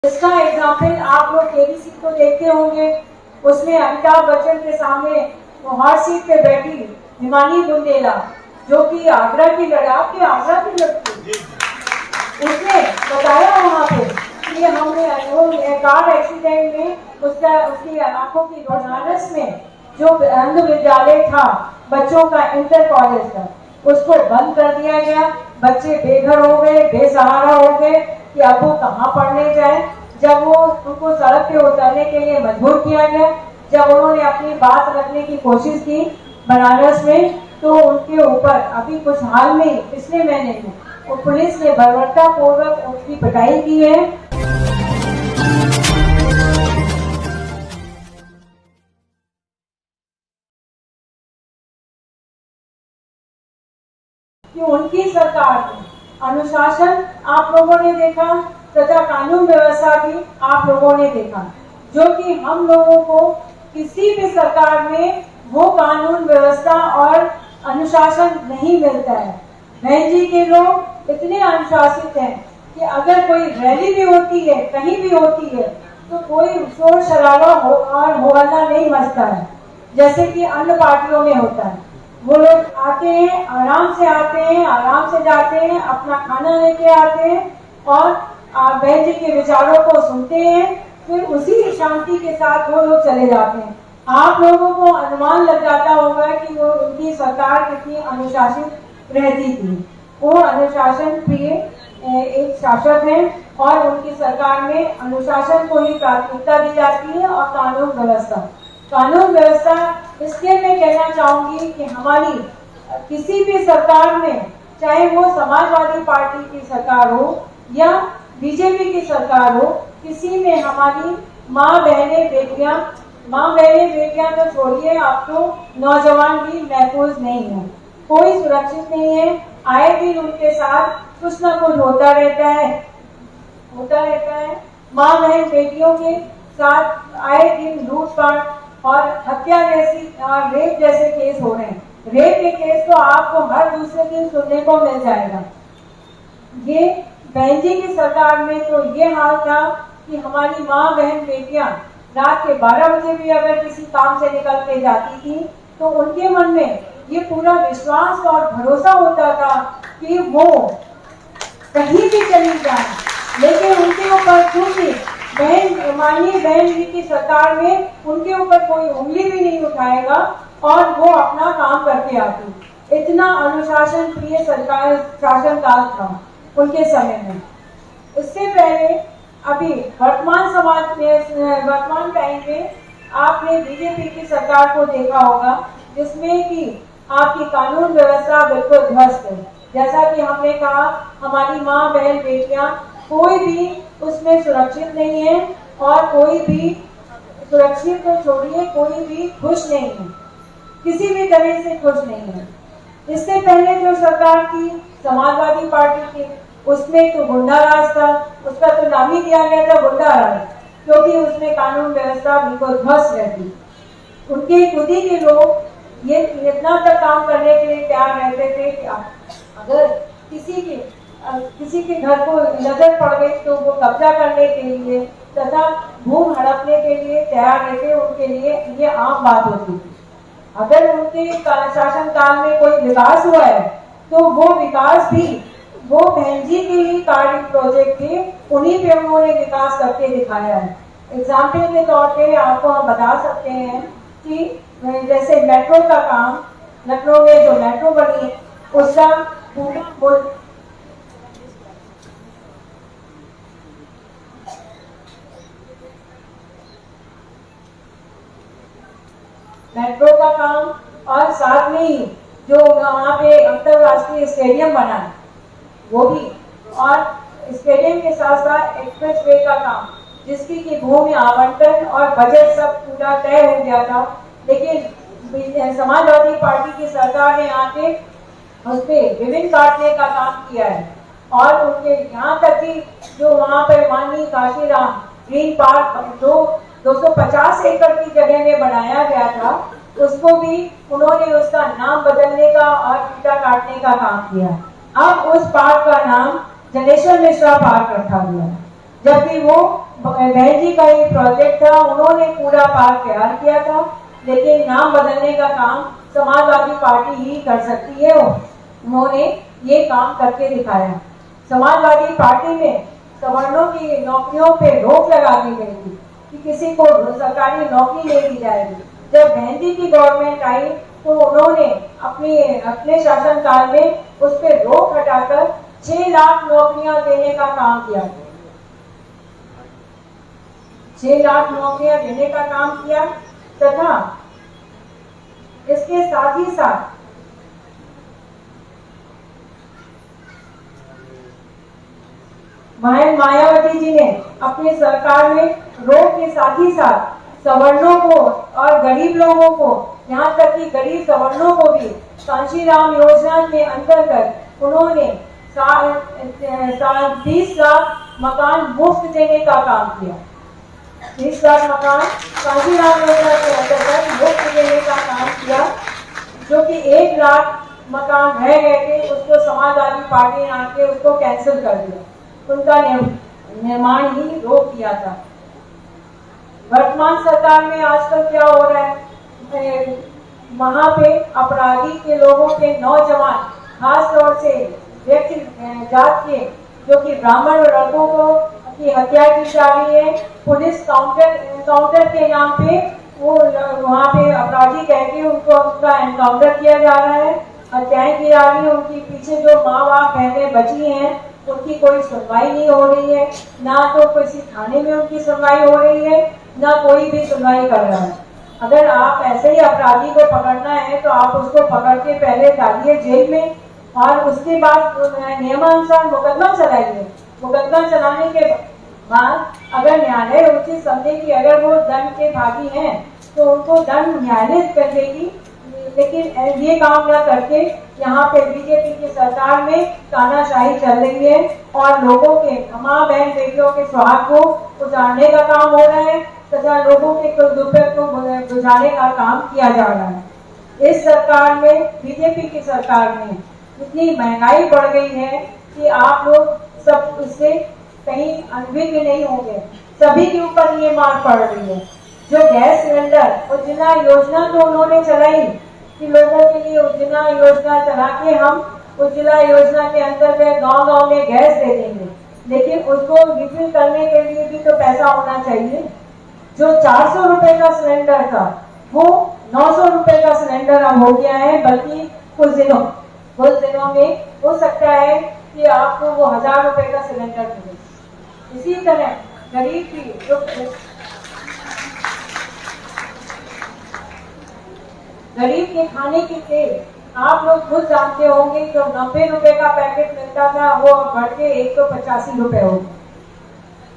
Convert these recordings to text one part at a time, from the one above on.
इसका एग्जाम्पल आप लोग केबीसी को देखते होंगे। उसमें अमिताभ बच्चन के सामने हॉट सीट पे बैठी हिमानी बुंदेला, जो कि आगरा की लड़की, आगरा की लड़की, उसने बताया वहाँ पे कि हमने कार एक्सीडेंट में उसकी आंखों की बनारस में जो अंध विद्यालय था बच्चों का, इंटर कॉलेज का, उसको बंद कर दिया गया। बच्चे बेघर हो गए, बेसहारा हो गए कि अब वो कहाँ पढ़ने जाए। जब वो उनको सड़क पे उतरने के लिए मजबूर किया गया, जब उन्होंने अपनी बात रखने की कोशिश की बनारस में, तो उनके ऊपर अभी कुछ हाल में पिछले महीने में वो पुलिस ने बर्बरता पूर्वक उसकी पिटाई की है। कि उनकी सरकार में अनुशासन आप लोगों ने देखा तथा कानून व्यवस्था भी आप लोगों ने देखा, जो कि हम लोगों को किसी भी सरकार में वो कानून व्यवस्था और अनुशासन नहीं मिलता है। बहन जी के लोग इतने अनुशासित हैं कि अगर कोई रैली भी होती है, कहीं भी होती है, तो कोई शोर शराबा और होहल्ला नहीं मचता है जैसे कि अन्य पार्टियों में होता है। वो लोग आते हैं, आराम से आते हैं, आराम से जाते हैं, अपना खाना लेके आते हैं और बहन जी के विचारों को सुनते हैं, फिर उसी शांति के साथ वो लोग चले जाते हैं। आप लोगों को अनुमान लग जाता होगा कि वो उनकी सरकार कितनी अनुशासित रहती थी। वो अनुशासन प्रिय एक शासक है और उनकी सरकार में अनुशासन को ही प्राथमिकता दी जाती है और कानून व्यवस्था इसलिए मैं कहना चाहूंगी कि हमारी किसी भी सरकार में, चाहे वो समाजवादी पार्टी की सरकार हो या बीजेपी की सरकार हो, किसी में हमारी माँ बहनें बेटियां तो छोड़िए, आप तो नौजवान भी महफूज नहीं है, कोई सुरक्षित नहीं है। आए दिन उनके साथ कुछ न कुछ होता रहता है। माँ बहन बेटियों के साथ आए दिन लूटपाट और हत्या जैसी रेप जैसे केस हो रहे हैं। रेप के केस तो आपको हर दूसरे दिन सुनने को मिल जाएगा। ये बहन जी की सरकार में तो ये हाल था कि हमारी माँ बहन बेटियां रात के 12 बजे भी अगर किसी काम से निकल के जाती थी तो उनके मन में ये पूरा विश्वास और भरोसा होता था कि वो कहीं भी चली जाए, लेकिन उनके ऊपर क्योंकि माननीय बहन जी की सरकार में उनके ऊपर कोई उंगली भी नहीं उठाएगा और वो अपना काम करके आती। इतना अनुशासन प्रिय सरकार शासनकाल था उनके समय में। इससे पहले अभी वर्तमान टाइम में आपने बीजेपी की सरकार को देखा होगा, जिसमें कि आपकी कानून व्यवस्था बिल्कुल ध्वस्त है। जैसा कि हमने कहा, हमारी माँ बहन बेटियां कोई भी उसमें सुरक्षित नहीं है और कोई भी सुरक्षित तो छोड़िए, कोई भी खुश नहीं है, किसी भी तरह से खुश नहीं है। इससे पहले जो सरकार थी समाजवादी पार्टी की, उसमें तो गुंडा राज था, उसका तो नाम ही दिया गया था गुंडा राज, क्योंकि उसमें कानून व्यवस्था बिल्कुल ध्वस्त रहती। उनके खुद ही के लोग ये इतना तक काम करने के लिए तैयार रहते थे कि अगर किसी के घर को नजर पड़ गई तो वो कब्जा करने के लिए तथा भूमि हड़पने के लिए तैयार रहते। उनके लिए ये आम बात होती थी। अगर उनके शासन काल में कोई विकास हुआ है तो वो विकास भी वो बहन जी के ही कार्य प्रोजेक्ट थे, उन्हीं पे उन्होंने विकास करके दिखाया है। एग्जाम्पल के तौर पे आपको हम बता सकते हैं कि जैसे मेट्रो का काम, लखनऊ में जो मेट्रो बनी है उसका मेट्रो का काम और साथ में ही जो वहाँ पे अंतरराष्ट्रीय स्टेडियम बना है वो भी, और स्टेडियम के साथ साथ एक्सप्रेस वे का काम, जिसकी की भूमि आवंटन और बजट सब पूरा तय हो गया था, लेकिन समाजवादी पार्टी की सरकार ने आके उस पर विभिन्न काटने का काम किया है। और उनके यहाँ तक कि जो वहाँ पे माननीय काशीराम ग्रीन पार्क जो 250 एकड़ की जगह में बनाया गया था, उसको भी उन्होंने उसका नाम बदलने का और ईंटा काटने का काम किया। अब उस पार्क का नाम जनेश्वर मिश्रा पार्क रखा गया, जबकि वो बहन जी का एक प्रोजेक्ट था, उन्होंने पूरा पार्क तैयार किया था, लेकिन नाम बदलने का काम समाजवादी पार्टी ही कर सकती है। उन्होंने ये काम करके दिखाया। समाजवादी पार्टी में सवर्णों की नौकरियों पे रोक लगा दी गई थी कि किसी को सरकारी नौकरी नहीं दी जाएगी। जब बहन जी की गवर्नमेंट आई तो उन्होंने अपने शासनकाल में उस पर रोक हटाकर 6 लाख नौकरियां देने का काम किया। 6 लाख नौकरियां देने का काम किया तथा इसके साथ ही साथ मायावती जी ने अपनी सरकार में रोक के साथ ही साथ सवर्णों को और गरीब लोगों को, यहाँ तक कि गरीब सवर्णों को भी कांशीराम योजना के अंतर्गत उन्होंने 30 लाख मकान मुफ्त देने का काम किया। 30 लाख मकान कांशीराम योजना के अंतर्गत मुफ्त देने का काम किया। जो कि 1 लाख मकान रह गए थे, उसको समाजवादी पार्टी ने आके उसको कैंसिल कर दिया, उनका निर्माण ही रोक दिया था। वर्तमान सरकार में आजकल क्या हो रहा है, वहां पे अपराधी के लोगों के नौजवान, खास तौर से व्यक्ति जात के जो कि ब्राह्मण लड़कों को की हत्या की जा रही है। पुलिस काउंटर के नाम पे वो वहाँ पे अपराधी कह के उनका एनकाउंटर किया जा रहा है, हत्याएं की जा रही है। उनके पीछे जो माँ बाप बहनें बची हैं उनकी कोई सुनवाई नहीं हो रही है, ना तो किसी थाने में उनकी सुनवाई हो रही है, ना कोई भी सुनवाई कर रहा है। अगर आप ऐसे ही अपराधी को पकड़ना है तो आप उसको पकड़ के पहले डालिए जेल में और उसके बाद नियमानुसार मुकदमा चलाइए। मुकदमा चलाने के बाद अगर न्यायालय उचित समझे कि अगर वो दंड के भागी हैं तो उनको दंड न्यायालय कर देगी। लेकिन ये काम न करके यहाँ पे बीजेपी की सरकार में तानाशाही चल रही है और लोगों के, माँ बहन बेटियों के सुहाग को उजाड़ने का काम हो रहा है तथा लोगों के दुर्भर को बुझाने का काम किया जा रहा है। इस सरकार में, बीजेपी की सरकार में इतनी महंगाई बढ़ गई है कि आप लोग सब इससे कहीं अनभिज्ञ नहीं होंगे। सभी के ऊपर ये मार पड़ रही है। जो गैस सिलेंडर उज्ज्वला योजना तो उन्होंने चलाई कि लोगों के लिए उज्ज्वला योजना चला के हम उज्ज्वला योजना के अंतर्गत गांव-गांव में गैस दे देंगे, लेकिन उसको रिफिल करने के लिए भी तो पैसा होना चाहिए। जो 400 रुपए का सिलेंडर था वो 900 रुपए का सिलेंडर अब हो गया है, बल्कि कुछ दिनों में हो सकता है कि आपको वो 1000 रुपए का सिलेंडर मिले। इसी तरह गरीब की जो गरीब के खाने की तेल आप लोग खुद जानते होंगे, जो 90 रुपए का पैकेट मिलता था वो अब बढ़ के 185 रुपए हो गया।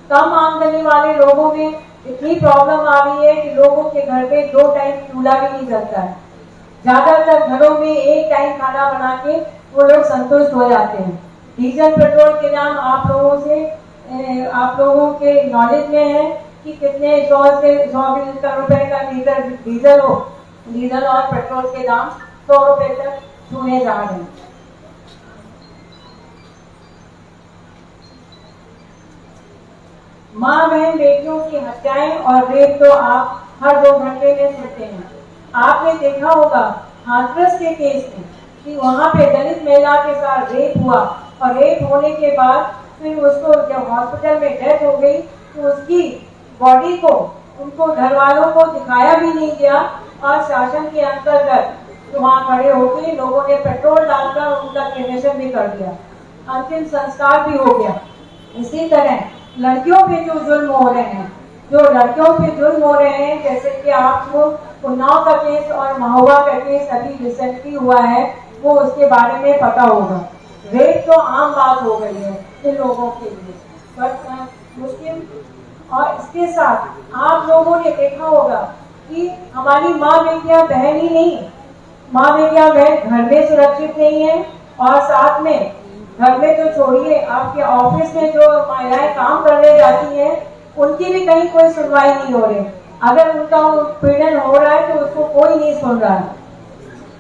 कम आमदनी वाले लोगों में इतनी प्रॉब्लम आ रही है कि लोगों के घर पे 2 टाइम चूल्हा भी नहीं जलता है। ज्यादातर घरों में 1 टाइम खाना बना के वो लोग संतुष्ट हो जाते हैं। डीजल पेट्रोल के दाम आप लोगों के नॉलेज में है कि कितने 100 रुपए का लीटर डीजल और पेट्रोल के दाम 100 रुपए तक छूने जा रहे हैं। माँ बहन बेटियों की हत्याएं और रेप तो आप हर 2 घंटे में सुनते हैं। आपने देखा होगा हाथरस के केस में कि वहां पे दलित महिला के साथ रेप हुआ और रेप होने के बाद फिर उसको जब हॉस्पिटल में डेथ हो गई तो उसकी बॉडी को उनको घर वालों को दिखाया भी नहीं गया और शासन के अंतर्गत वहां खड़े होकर लोगों ने पेट्रोल डालकर उनका क्रेमेशन भी कर दिया, अंतिम संस्कार भी हो गया। इसी तरह लड़कियों पे जो जुल्म हो रहे हैं, जैसे कि आपको उन्नाव का केस और महुआ का केस अभी रिसेंटली हुआ है, वो उसके बारे में पता होगा। रेप तो आम बात हो गई है इन लोगों के लिए, बट मुश्किल। और इसके साथ आप लोगों ने देखा होगा कि हमारी माँ बेटियां बहन ही नहीं, माँ बेटियां बहन घर में सुरक्षित नहीं है और साथ में घर में तो छोड़िए, आपके ऑफिस में जो महिलाएं काम करने जाती हैं उनकी भी कहीं कोई सुनवाई नहीं हो रही। अगर उनका उत्पीड़न हो रहा है तो उसको कोई नहीं सुन रहा है।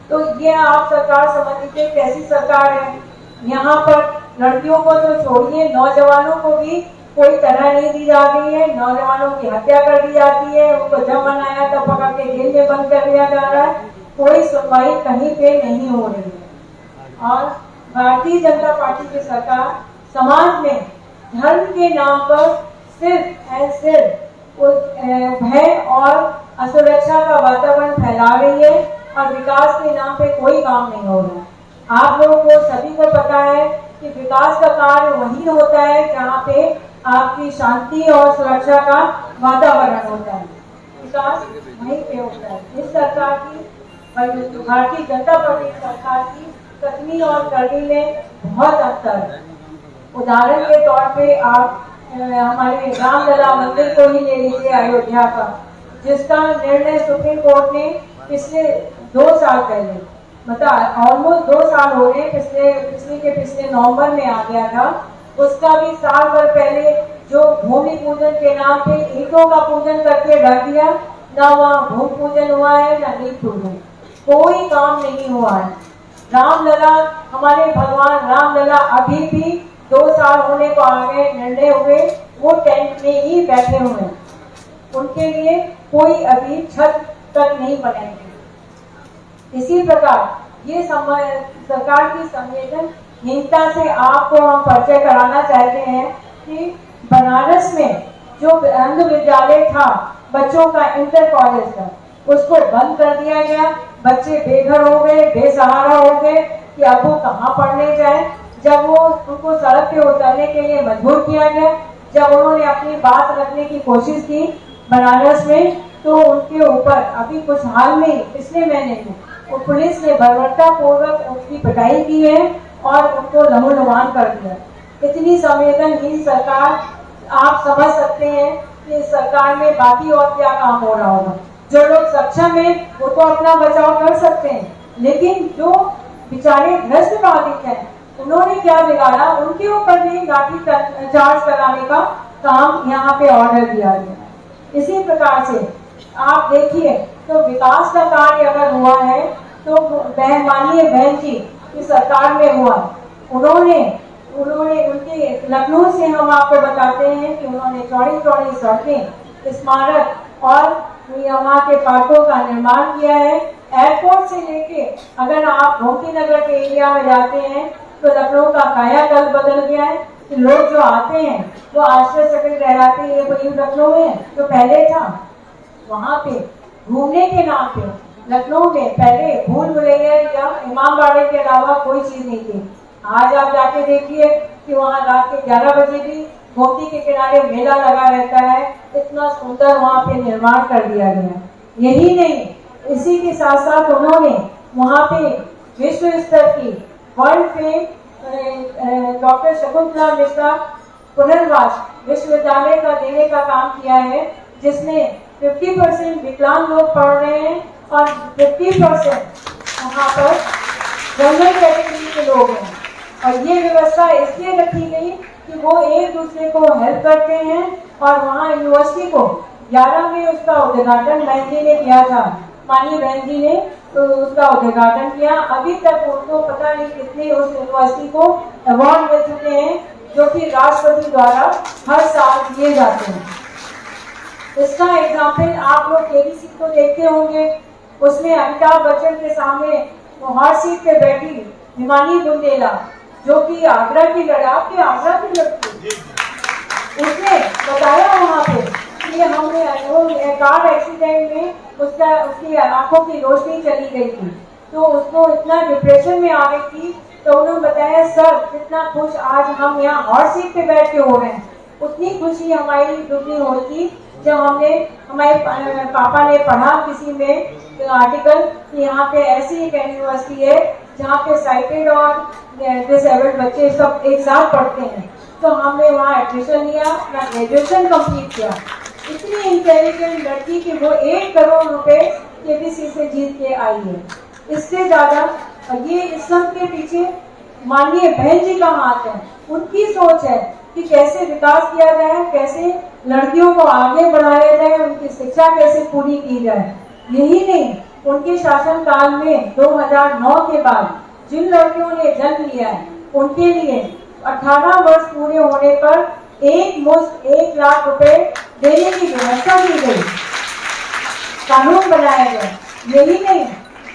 तो ये आप सरकार समझ लीजिए कैसी सरकार है। यहाँ पर लड़कियों को तो छोड़िए, नौजवानों को भी कोई तरह नहीं दी जा रही है, नौजवानों की हत्या कर दी जाती है, उनको जब मन आया तब पकड़ के जेल में बंद कर दिया जा रहा है, कोई सुनवाई कहीं पे नहीं हो रही है। और भारतीय जनता पार्टी की सरकार समाज में धर्म के नाम पर सिर्फ भय और असुरक्षा का वातावरण फैला रही है और विकास के नाम पे कोई काम नहीं हो रहा है। आप लोगों को सभी को पता है कि विकास का कार्य वही होता है जहाँ पे आपकी शांति और सुरक्षा का वातावरण होता है, विकास वहीं पे होता है। इस सरकार की, भारतीय जनता पार्टी सरकार की कथनी और करनी में बहुत अंतर है। उदाहरण के तौर पे आप हमारे रामलला मंदिर को ही ले लीजिए, अयोध्या का, जिसका निर्णय सुप्रीम कोर्ट ने पिछले 2 साल पहले, मतलब ऑलमोस्ट 2 साल हो गए, पिछले नवंबर में आ गया था। उसका भी साल भर पहले जो भूमि पूजन के नाम पे ईंटों का पूजन करके रख दिया, ना वहाँ भूमि पूजन हुआ है ना ईंट पूजन, कोई काम नहीं हुआ है। रामलला, हमारे भगवान रामलला अभी भी 2 साल होने को आ गए, निर्णय हुए, वो टेंट में ही बैठे हुए हैं, उनके लिए कोई अभी छत तक नहीं बनाएंगे। इसी प्रकार ये सरकार की संवेदनहीनता से आपको हम परिचय कराना चाहते हैं कि बनारस में जो अंध विद्यालय था, बच्चों का इंटर कॉलेज था, उसको बंद कर दिया गया। बच्चे बेघर हो गए, बेसहारा हो गए कि अब वो कहाँ पढ़ने जाए। जब वो उनको सड़क पे उतरने के लिए मजबूर किया गया, जब उन्होंने अपनी बात रखने की कोशिश की बनारस में, तो उनके ऊपर अभी कुछ हाल में पिछले महीने में वो पुलिस ने बर्बरता पूर्वक उनकी पिटाई की है और उनको लहूलुहान कर दिया। इतनी संवेदनहीन सरकार, आप समझ सकते हैं कि इस सरकार में बाकी और क्या काम हो रहा होगा। जो लोग सक्षम है वो तो अपना बचाव कर सकते हैं, लेकिन जो बेचारे भ्रष्ट बाधित हैं, उन्होंने क्या बिगाड़ा, उनके ऊपर भी लाठी चार्ज कराने का काम यहाँ पे ऑर्डर दिया गया। इसी प्रकार से आप देखिए तो विकास का कार्य अगर हुआ है तो माननीय बहन जी की सरकार में हुआ। उन्होंने उनके लखनऊ से हम आपको बताते हैं कि उन्होंने चौड़ी चौड़ी सड़कें, स्मारक और वहाँ के पार्कों का निर्माण किया है। एयरपोर्ट से लेके अगर आप गोमती नगर के एरिया में जाते हैं तो लखनऊ का कायाकल्प बदल गया है कि लोग जो आते हैं वो आश्चर्यचकित रह जाते हैं, ये वही लखनऊ है जो पहले था। वहाँ पे घूमने के नाम पे लखनऊ में पहले भूल भुलैया या इमामबाड़े के अलावा कोई चीज नहीं थी। आज आप जाके देखिए कि वहाँ रात के 11 बजे भी गोमती के किनारे मेला लगा रहता है, इतना सुंदर वहाँ पे निर्माण कर दिया गया। यही नहीं, इसी के साथ साथ उन्होंने वहाँ पे विश्व स्तर की world fame doctor Shakuntala Mishra पुनर्वास विश्वविद्यालय का देने का काम किया है, जिसमें 50% विकलांग लोग पढ़ रहे हैं और 50% वहाँ पर जनरल कैटेगरी के लोग हैं। और ये व्यवस्था इसलिए रखी गई कि वो एक दूसरे को हेल्प करते हैं। और वहाँ यूनिवर्सिटी को 11 में उसका उद्घाटन बहन जी ने किया था, माननीय बहन जी ने तो उसका उद्घाटन किया। अभी तक उनको पता नहीं कितने उस यूनिवर्सिटी को अवार्ड मिल चुके हैं, जो कि राष्ट्रपति द्वारा हर साल दिए जाते हैं। इसका एग्जाम्पल आप लोग केबीसी को देखते होंगे, उसमें अमिताभ बच्चन के सामने हॉट सीट पे बैठी हिमानी बुंदेला, जो कि आगरा की लड़की, आगरा की लड़की, उसने बताया वहाँ पे कि हमने कार एक्सीडेंट में उसकी आंखों की रोशनी चली गई थी, तो उसको इतना डिप्रेशन में आ गई थी। तो उन्होंने बताया सर कितना खुश आज हम यहाँ हॉट सीट पे बैठ के हो रहे हैं, उतनी खुशी हमारी दुगनी होती जब हमारे पापा ने पढ़ा किसी में आर्टिकल कि यहाँ पे ऐसी एक यूनिवर्सिटी है जहाँ पे साइटेड और डिसेबल्ड बच्चे सब एक साथ पढ़ते हैं। तो हमने वहाँ एडमिशन लिया, अपना ग्रेजुएशन कंप्लीट किया। इतनी इंटेलिजेंट लड़की कि वो 1 करोड़ रुपए केबीसी से जीत के आई है। इससे ज्यादा ये इस सब के पीछे माननीय बहन जी का हाथ है, उनकी सोच है कि कैसे विकास किया जाए, कैसे लड़कियों को आगे बढ़ाया जाए, उनकी शिक्षा कैसे पूरी की जाए। यही नहीं, उनके शासन काल में 2009 के बाद जिन लड़कियों ने जन्म लिया है उनके लिए 18 वर्ष पूरे होने पर एक मुश्त 1 लाख रुपए देने की व्यवस्था की गई, कानून बनाया गया। यही नहीं,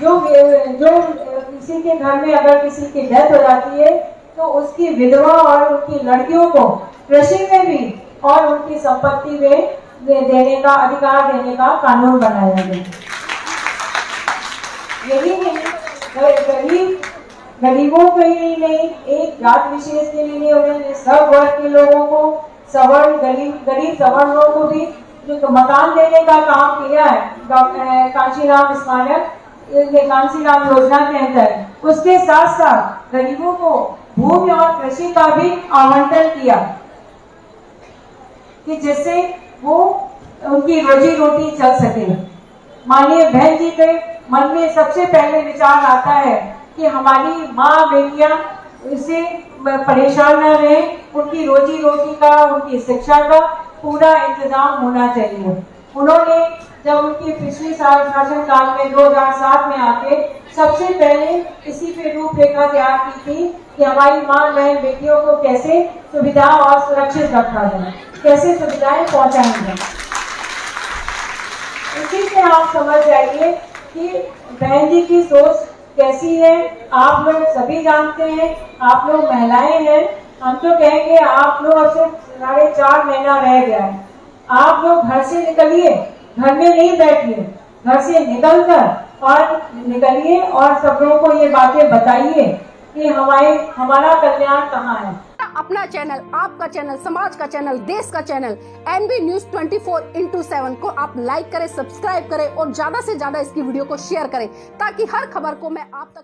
जो किसी के घर में अगर किसी की डेथ हो जाती है तो उसकी विधवा और उनकी लड़कियों को कृषि में भी और उनकी संपत्ति में देने का अधिकार देने का कानून बनाया गया। यही नहीं, गरीबों के लिए नहीं, एक जात विशेष के लिए नहीं, उन्होंने सब वर्ग के लोगों को, सवर्ण गरीब सवर्ण लोगों को भी जो मकान देने का काम किया है कांशीराम स्मारक कांशीराम योजना के अंदर। उसके साथ साथ गरीबों को भूमि और कृषि का भी आवंटन किया कि जिससे वो उनकी रोजी रोटी चल सके। माननीय बहन जी के मन में सबसे पहले विचार आता है कि हमारी माँ बेटियां इससे परेशान न रहे, उनकी रोजी रोटी का, उनकी शिक्षा का पूरा इंतजाम होना चाहिए। उन्होंने जब उनकी पिछली शासन काल में 2007 में आके सबसे पहले इसी पे रूपरेखा तैयार की थी कि हमारी माँ बहन बेटियों को कैसे सुविधा और सुरक्षित रखा जाए, कैसे सुविधाएं पहुंचाई जाए। इसी से आप समझ जाइए कि बहन जी की सोच कैसी है। आप लोग सभी जानते हैं, आप लोग महिलाएं हैं, हम तो कहेंगे आप लोग अब सिर्फ 4.5 महीना रह गया है। आप लोग घर से निकलिए, घर में नहीं बैठिए, घर से निकलिए और सब लोगों को ये बातें बताइए कि हमारा कल्याण कहाँ है। अपना चैनल, आपका चैनल, समाज का चैनल, देश का चैनल NB News 24/7 को आप लाइक करें, सब्सक्राइब करें और ज्यादा से ज्यादा इसकी वीडियो को शेयर करें ताकि हर खबर को मैं आप तक